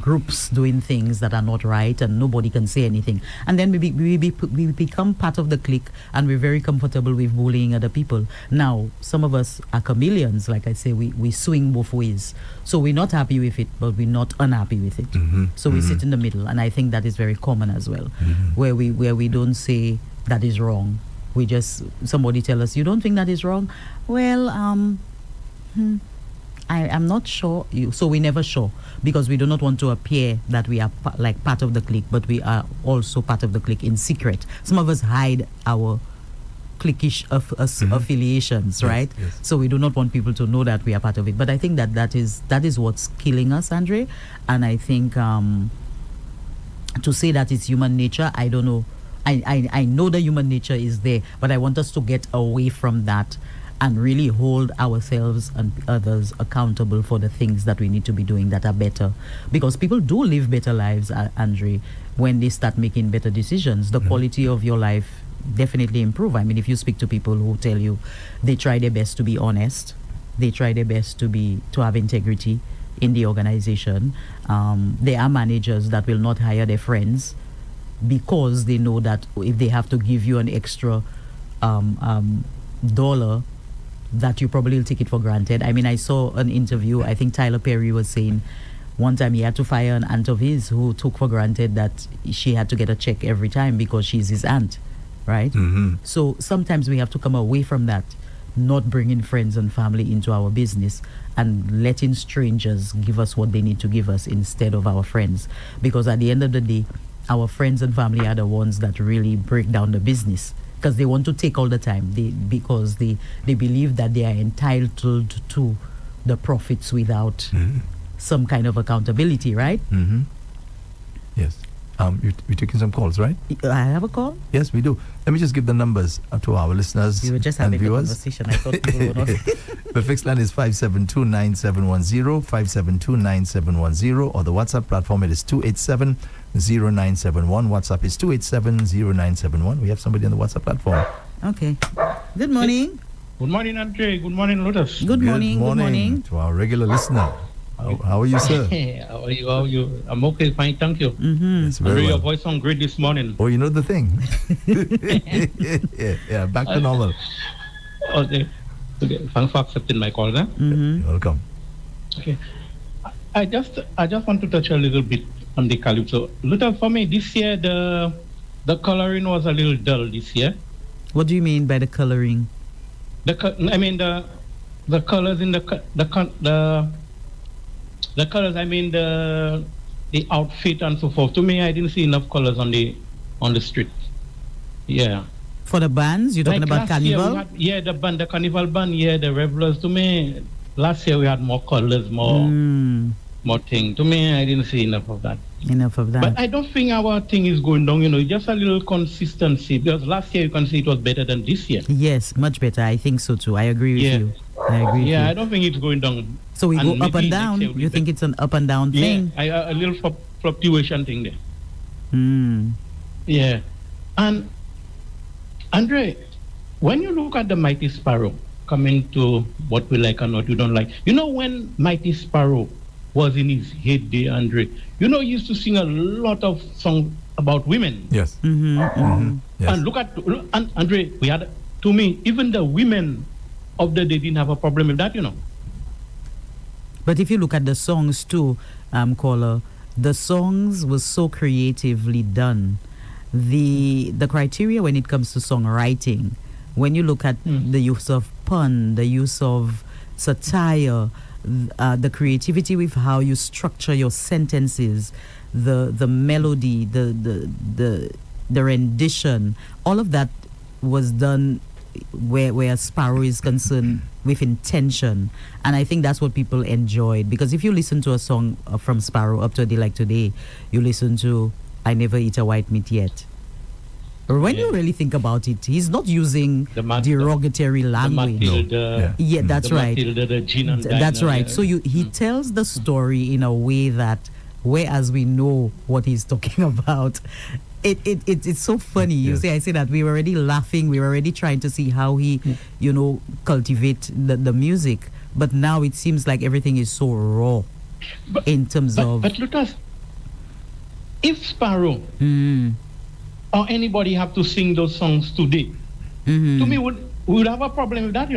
groups doing things that are not right and nobody can say anything. And then we become part of the clique and we're very comfortable with bullying other people. Now, some of us are chameleons, like I say, we swing both ways. So we're not happy with it, but we're not unhappy with it. Mm-hmm. So we sit in the middle, and I think that is very common as well, where we don't say that is wrong. We just, somebody tell us, you don't think that is wrong? Well, I'm not sure. So we never sure, because we do not want to appear that we are like part of the clique, but we are also part of the clique in secret. Some of us hide our cliquish affiliations, right? Yes. So we do not want people to know that we are part of it. But I think that is what's killing us, Andre. And I think to say that it's human nature, I don't know. I know the human nature is there, but I want us to get away from that and really hold ourselves and others accountable for the things that we need to be doing that are better. Because people do live better lives, Andre, when they start making better decisions. The quality of your life definitely improve. I mean, if you speak to people who tell you they try their best to be honest, they try their best to have integrity in the organization. There are managers that will not hire their friends because they know that if they have to give you an extra dollar, that you probably will take it for granted. I mean, I saw an interview, I think Tyler Perry was saying one time he had to fire an aunt of his who took for granted that she had to get a check every time because she's his aunt, right? Mm-hmm. So sometimes we have to come away from that, not bringing friends and family into our business and letting strangers give us what they need to give us instead of our friends. Because at the end of the day, our friends and family are the ones that really break down the business, because they want to take all the time, because they believe that they are entitled to the profits without some kind of accountability, right? Mm-hmm. Yes. You're taking some calls, right? I have a call? Yes, we do. Let me just give the numbers to our listeners We were just and having a viewers. conversation. I thought people were not... The fixed line is 572-9710, 572-9710, or the WhatsApp platform, it is 287-0971. WhatsApp is 287-0971. We have somebody on the WhatsApp platform. Okay. Good morning. Good morning, Andre. Good morning, Lotus. Good morning. Good morning. To our regular listener. How are you, sir? How are you? How are you? I'm okay, fine, thank you. Yes, Andre, very your well. voice sounds great this morning. Oh, you know the thing. yeah, back to normal. Okay. Thanks for accepting my call, then. You're welcome. Okay. I just want to touch a little bit on the calypso. Little for me this year, the coloring was a little dull this year. What do you mean by the coloring? The colors in the colors. I mean the outfit and so forth. To me, I didn't see enough colors on the street. Yeah. For the bands, you're talking about last year Carnival? the Carnival band, the revelers. To me, last year we had more colors, more thing. To me, I didn't see enough of that. But I don't think our thing is going down, just a little consistency. Because last year you can see it was better than this year. Yes, much better. I think so too. I agree with you. I agree with you. I don't think it's going down. So we go up and down. You think it's an up and down thing? Yeah, a little fluctuation thing there. Yeah. And Andre, when you look at the Mighty Sparrow, coming to what we like and what we don't like, when Mighty Sparrow was in his heyday, Andre, he used to sing a lot of songs about women. Yes. And look at, and Andre, to me, even the women of the day didn't have a problem with that, But if you look at the songs too, caller, the songs was so creatively done. The criteria when it comes to songwriting, when you look at the use of pun, the use of satire, the creativity with how you structure your sentences, the melody, the rendition, all of that was done where Sparrow is concerned with intention. And I think that's what people enjoyed, because if you listen to a song from Sparrow up to a day like today, you listen to I Never Eat a White Meat Yet. When you really think about it, he's not using derogatory language. That's right. That's right. So he tells the story in a way that, whereas we know what he's talking about, it's so funny. I say that we were already laughing. We were already trying to see how he, cultivate the music. But now it seems like everything is so raw in terms of. But Lotus, if Sparrow or anybody have to sing those songs today, to me would have a problem with that,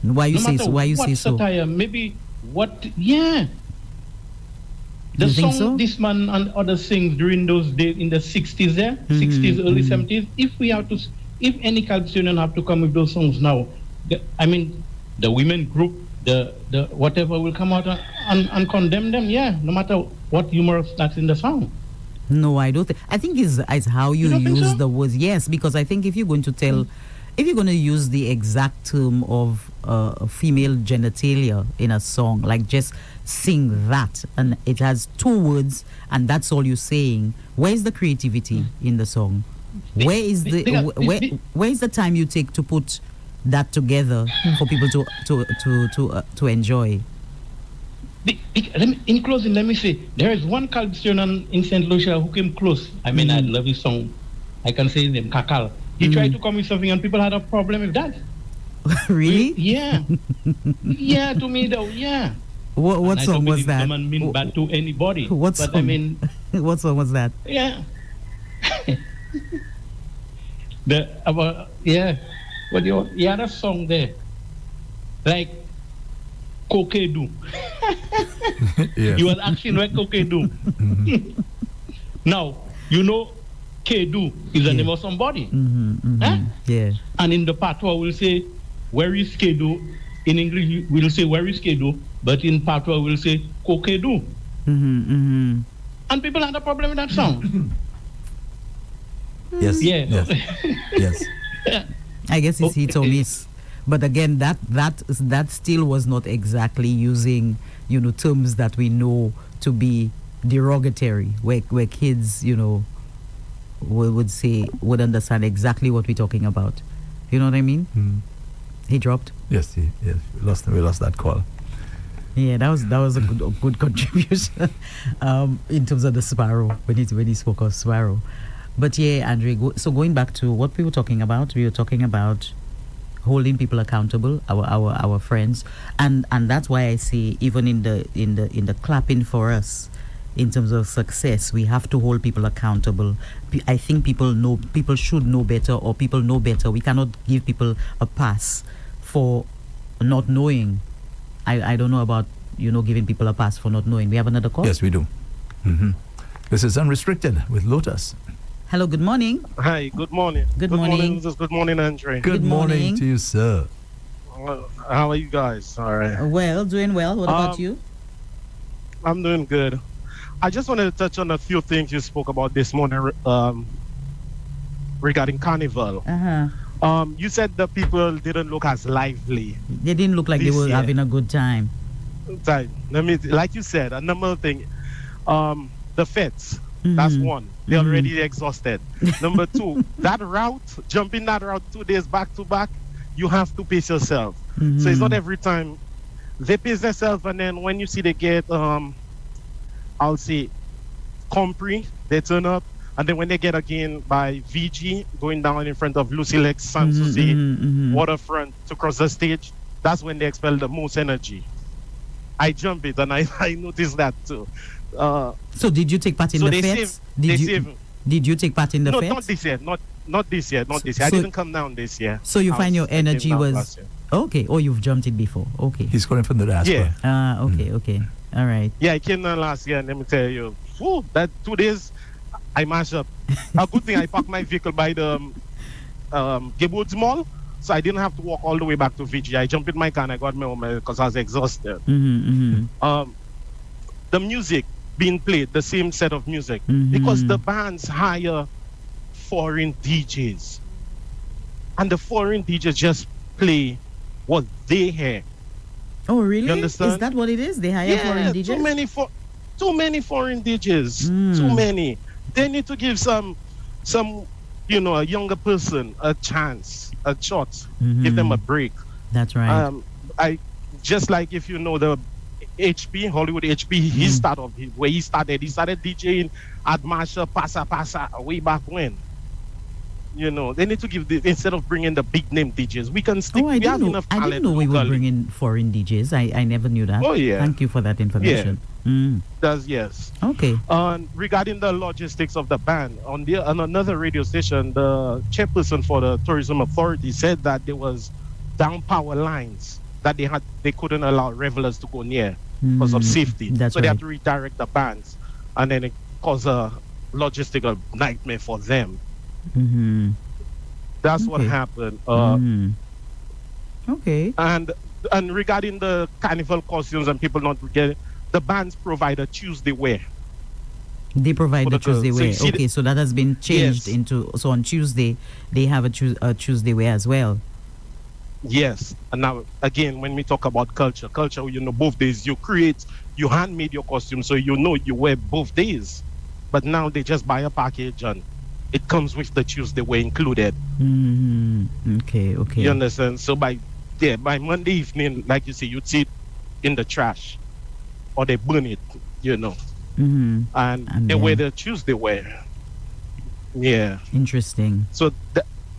Why you say so? Satire, maybe what? Yeah. The song so? This man and others sings during those days in the 60s, 60s, early 70s. If any Caribbean have to come with those songs now, the women group, the whatever will come out and condemn them. No matter what humorous that's in the song. No, I don't. I think it's how you use the words. Yes, because I think if you're going to use the exact term of female genitalia in a song, like just sing that, and it has 2 words, and that's all you're saying. Where's the creativity in the song? Where is the time you take to put that together for people to enjoy? In closing, let me say, there is one Caribbean in St. Lucia who came close. I love his song. I can say his name, Kakal. He tried to come with something and people had a problem with that. Really? Yeah. Yeah, to me though, yeah. What song was that? I don't mean bad to anybody. What song? What song was that? Yeah. He had a song there. Like Kokedu. You was asking where Kokedu. Now, Kedu is the name of somebody. Yeah. And in the patois we'll say, where is Kedu? In English we'll say, where is Kedu? But in patois we'll say, Kokedu. And people had a problem with that song. Yes. Yeah. Yes. I guess it's hit or miss. But again, that still was not exactly using, terms that we know to be derogatory, where kids, would understand exactly what we're talking about. You know what I mean? He dropped. Yes, we lost that call. Yeah, that was a good contribution in terms of the Sparrow when he spoke of Sparrow. But yeah, Andre, so going back to what we were talking about holding people accountable, our friends, and that's why I say even in the clapping for us, in terms of success, we have to hold people accountable. I think people should know better, or people know better. We cannot give people a pass for not knowing. I don't know about giving people a pass for not knowing. We have another call. Yes, we do. This is Unrestricted with Lotus. Hello, good morning. Hi, good morning. Good morning. Good morning, Andre. Good morning to you, sir. How are you guys? All right. Well, doing well. What about you? I'm doing good. I just wanted to touch on a few things you spoke about this morning regarding Carnival. You said the people didn't look as lively. They didn't look like they were having a good time. Right. Like you said, a number of things. The feds. That's one. They're already exhausted. Number 2, jumping that route 2 days back to back, you have to pace yourself. So it's not every time they pace themselves, and then when you see they get, I'll say, Compre, they turn up, and then when they get again by VG, going down in front of Lucy Lex, San Souci, Waterfront to cross the stage, that's when they expel the most energy. I jump it, and I noticed that too. So did you take part in the feds? Did you take part in the No, fete? not this year. Not this year. Not this year. I So- didn't come down this year. So you I find your I came energy down was last year. okay. Oh, you've jumped it before. Okay. He's calling from the diaspora. Yeah. Okay. All right. Yeah, I came down last year, and let me tell you, that 2 days, I mash up. A good thing I parked my vehicle by the Gibboods Mall, so I didn't have to walk all the way back to Fiji. I jumped in my car and I got my home because I was exhausted. The music being played, the same set of music, because the bands hire foreign DJs, and the foreign DJs just play what they hear. Oh, really? You understand? Is that what it is? They hire foreign DJs? Too many foreign DJs. Too many. They need to give some a younger person a chance, a shot. Give them a break. That's right. I just like if you know the HP, Hollywood HP, he started DJing at Marsha Pasa way back when. They need to give instead of bringing the big name DJs, we can stick. I didn't know we would locally. bring in foreign DJs. I never knew that. Oh, yeah. Thank you for that information. Yes. Okay. Regarding the logistics of the ban, on another radio station, the chairperson for the tourism authority said that there was down power lines that they couldn't allow revelers to go near because of safety. That's so they right. had to redirect the bans, and then it caused a logistical nightmare for them. That's what happened. Okay. And regarding the carnival costumes and people not getting, the bands provide a Tuesday wear. They provide For the the girls. Tuesday So wear. you see Okay, so that has been changed Yes. into. So on Tuesday, they have a Tuesday wear as well. Yes, and now again, when we talk about culture, both days you handmade your costume, so you wear both days. But now they just buy a package and it comes with the Tuesday wear included. Okay. You understand? So by Monday evening, like you say, you'd see it in the trash, or they burn it, and they wear the Tuesday wear. Yeah. Interesting. So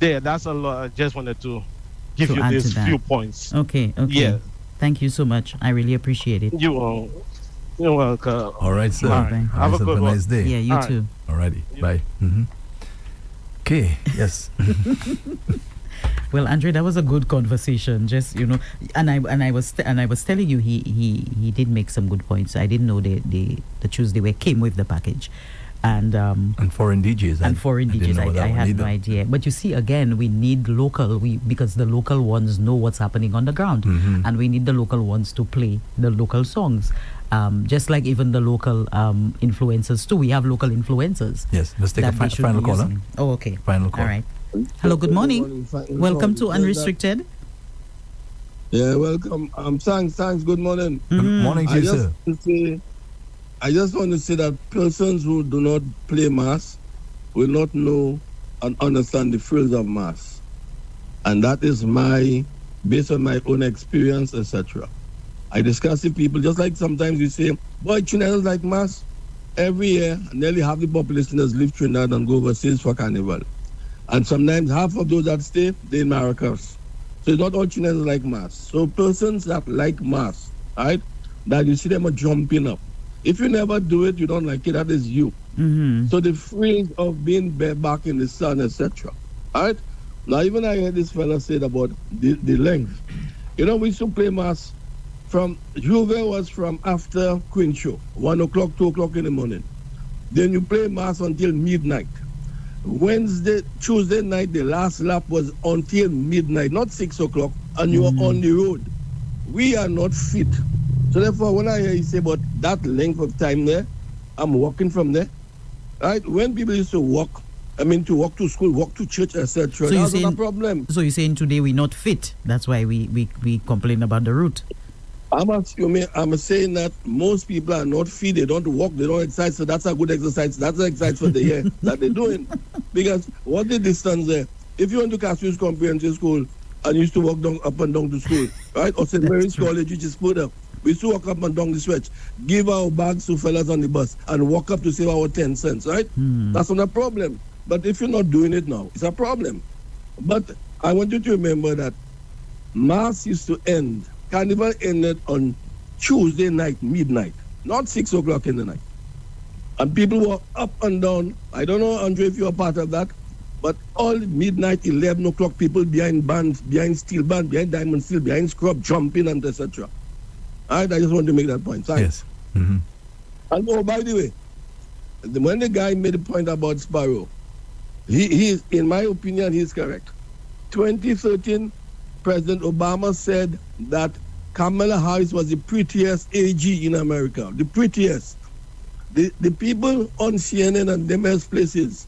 that's a lot. I just wanted to give To you add to these that. few points. Okay. Yeah. Thank you so much. I really appreciate it. You're welcome. All right, sir. All right. Have a good one. nice day. Yeah, you All right. too. Alrighty. Bye. Okay. Yes. Well, Andre, that was a good conversation. Just and I was telling you he did make some good points. I didn't know the Tuesday wear came with the package, and foreign DJs. foreign I didn't DJs. know that I one had either. no idea. But you see, again, we need local. Because the local ones know what's happening on the ground, and we need the local ones to play the local songs. Just like even the local influencers too. We have local influencers. Yes. Let's take a that we should final be caller. using. Oh, okay. Final call. All right. Hello, good morning. Welcome to Unrestricted. Yeah, welcome. Thanks. Good morning. Good morning to you, sir. I just want to say that persons who do not play mass will not know and understand the frills of mass, and that is based on my own experience, etc. I discuss with people, just like sometimes you say, boy, Trinidad like mass. Every year, nearly half the population does leave Trinidad and go overseas for carnival. And sometimes half of those that stay, they're in Maracas. So it's not all Trinidadians like mass. So persons that like mass, right, that you see them are jumping up. If you never do it, you don't like it, that is you. So the thrill of being bareback in the sun, etc. Right? Now, even I heard this fella said about the length. We used to play mass Juve was from after Queen Show, 1 o'clock, 2 o'clock in the morning. Then you play mass until midnight. Tuesday night, the last lap was until midnight, not 6 o'clock, and you are on the road. We are not fit. So therefore, when I hear you say about that length of time there, I'm walking from there. Right? When people used to walk to school, walk to church, etc., So that's not a problem. So you're saying today we're not fit. That's why we complain about the route. I'm saying that most people are not fit, they don't walk, they don't exercise, so that's a good exercise. That's an exercise for the year that they're doing. Because what the distance there? If you went to Cassius Comprehensive School and you used to walk up and down to school, right? Or St. Mary's College, which is further, we used to walk up and down the stretch, give our bags to fellas on the bus and walk up to save our 10 cents, right? That's not a problem. But if you're not doing it now, it's a problem. But I want you to remember that Mass used to end. Carnival ended on Tuesday night, midnight, not 6 o'clock in the night. And people were up and down. I don't know, Andre, if you're part of that, but all midnight, 11 o'clock, people behind bands, behind steel band, behind diamond steel, behind scrub, jumping and etc. All right, I just want to make that point. Thanks. Yes. Mm-hmm. And oh, by the way, when the guy made a point about Sparrow, he is, in my opinion, he's correct. 2013, President Obama said that Kamala Harris was the prettiest AG in America, the prettiest. The people on CNN and them else places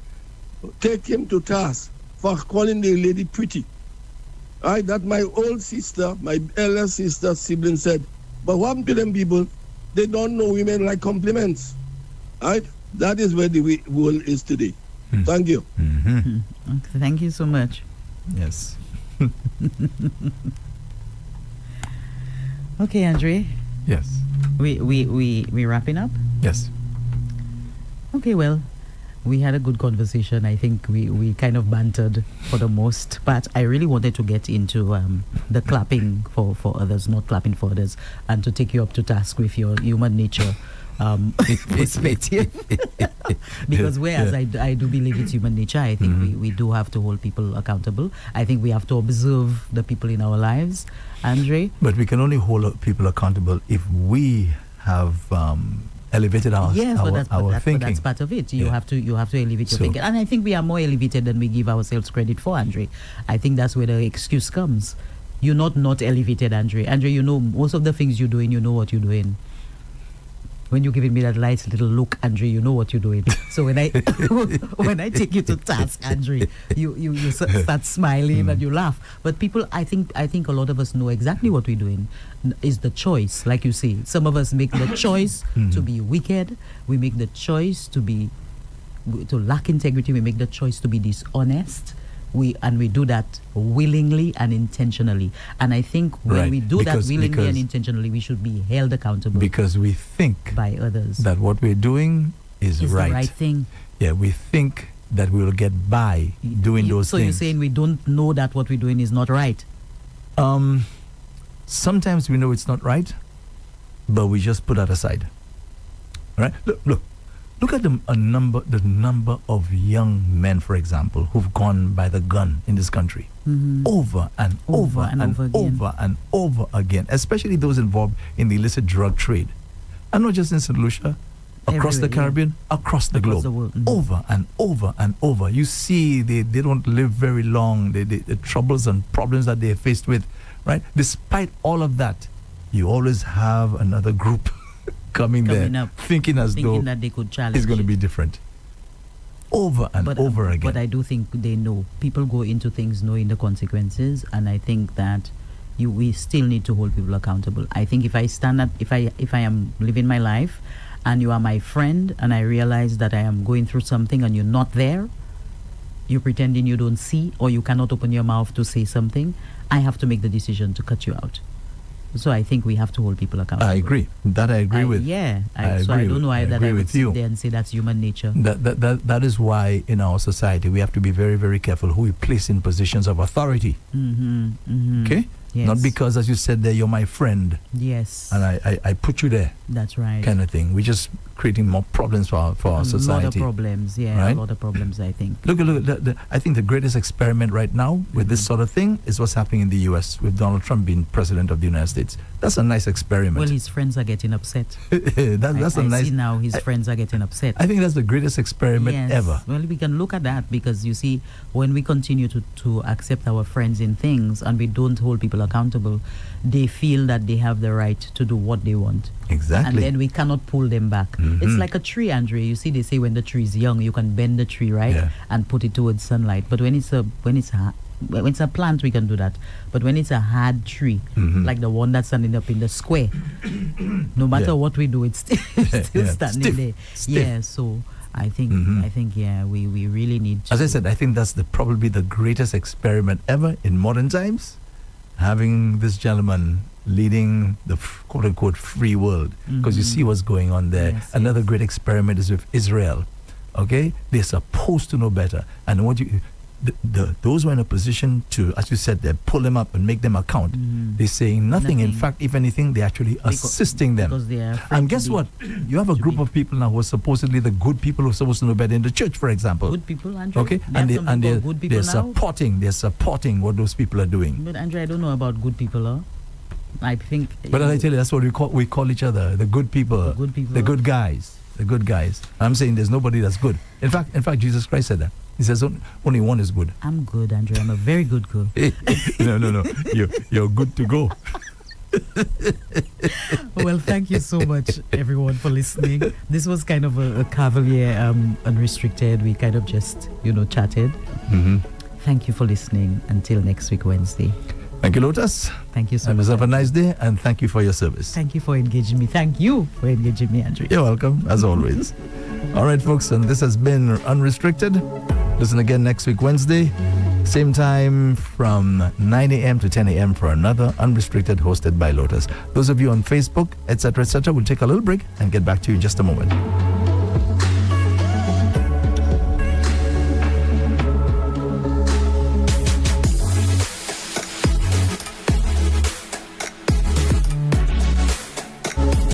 take him to task for calling the lady pretty. All right, that my old sister, my elder sister, sibling said, but what happened to them people? They don't know women like compliments. All right, that is where the world is today. Thank you. Okay, thank you so much. Yes. Okay, Andre. Yes. We wrapping up? Yes. Okay, well, we had a good conversation. I think we kind of bantered for the most part. I really wanted to get into the clapping for others, not clapping for others, and to take you up to task with your human nature perspective. Because whereas I do believe it's human nature, I think we do have to hold people accountable. I think we have to observe the people in our lives, Andre. But we can only hold people accountable if we have elevated our thinking. But that's part of it. You have to elevate your thinking, and I think we are more elevated than we give ourselves credit for, Andre. I think that's where the excuse comes. You're not elevated, Andre. Andre, you know most of the things you're doing. You know what you're doing. When you're giving me that light little look, Andre, you know what you're doing. So when I when I take you to task, Andre, you start smiling and you laugh. But people, I think a lot of us know exactly what we're doing. Is the choice, like you say. Some of us make the choice to be wicked. We make the choice to lack integrity. We make the choice to be dishonest. We do that willingly and intentionally. And I think when we do that willingly and intentionally, we should be held accountable. Because we think by others that what we're doing is right. The right thing. Yeah, we think that we will get by doing those things. So you're saying we don't know that what we're doing is not right? Sometimes we know it's not right, but we just put that aside. All right? Look at the number of young men, for example, who've gone by the gun in this country over and over again, especially those involved in the illicit drug trade. And not just in St. Lucia, across the Caribbean, across the globe, over and over and over. You see, they don't live very long, the troubles and problems that they're faced with, right? Despite all of that, you always have another group coming there, up, thinking that they could challenge. It's going to be different. Over and over again. But I do think they know. People go into things knowing the consequences, and I think that we still need to hold people accountable. I think if I am living my life, and you are my friend, and I realize that I am going through something, and you're not there, you're pretending you don't see, or you cannot open your mouth to say something, I have to make the decision to cut you out. So I think we have to hold people accountable. I agree. That I agree with. Yeah. I don't know why that I would sit there and say that's human nature. That is why in our society we have to be very, very careful who we place in positions of authority. Okay? Yes. Not because, as you said there, you're my friend. Yes. And I put you there. That's right. Kind of thing. We're just creating more problems for our society. A lot of problems, yeah. Right? A lot of problems, I think. Look. I think the greatest experiment right now with this sort of thing is what's happening in the U.S. with Donald Trump being president of the United States. That's a nice experiment. Well, his friends are getting upset. I see now his friends are getting upset. I think that's the greatest experiment ever. Well, we can look at that because, you see, when we continue to accept our friends in things and we don't hold people accountable, they feel that they have the right to do what they want. Exactly. And then we cannot pull them back. It's like a tree, Andre. You see, they say when the tree is young, you can bend the tree, right? Yeah. And put it towards sunlight. But when it's a plant, we can do that. But when it's a hard tree, like the one that's standing up in the square, no matter what we do, it's still standing there. Stiff. Yeah, so I think we really need to. As I said, I think that's probably the greatest experiment ever in modern times, having this gentleman leading the quote-unquote free world, because you see what's going on there. Yes, Another great experiment is with Israel. Okay, they're supposed to know better, and those who are in a position to, as you said, they pull them up and make them account. They're saying nothing. In fact, if anything, they're actually assisting them. Because they are and guess what? You have a group of people now who are supposedly the good people who are supposed to know better in the church, for example. Good people, Andre. Okay, they're supporting what those people are doing. But Andre, I don't know about good people, huh? I think. But I tell you, that's what we call each other, the good people, the good guys. The good guys. I'm saying there's nobody that's good. In fact, Jesus Christ said that. He says only one is good. I'm good, Andre. I'm a very good girl. No. You're good to go. Well, thank you so much, everyone, for listening. This was kind of a cavalier, unrestricted. We kind of just, chatted. Thank you for listening. Until next week, Wednesday. Thank you, Lotus. Thank you so much. Have a nice day, and thank you for your service. Thank you for engaging me. Thank you for engaging me, Andre. You're welcome, as always. All right, folks, and this has been Unrestricted. Listen again next week, Wednesday. Same time from 9 a.m. to 10 a.m. for another Unrestricted hosted by Lotus. Those of you on Facebook, etc., we'll take a little break and get back to you in just a moment.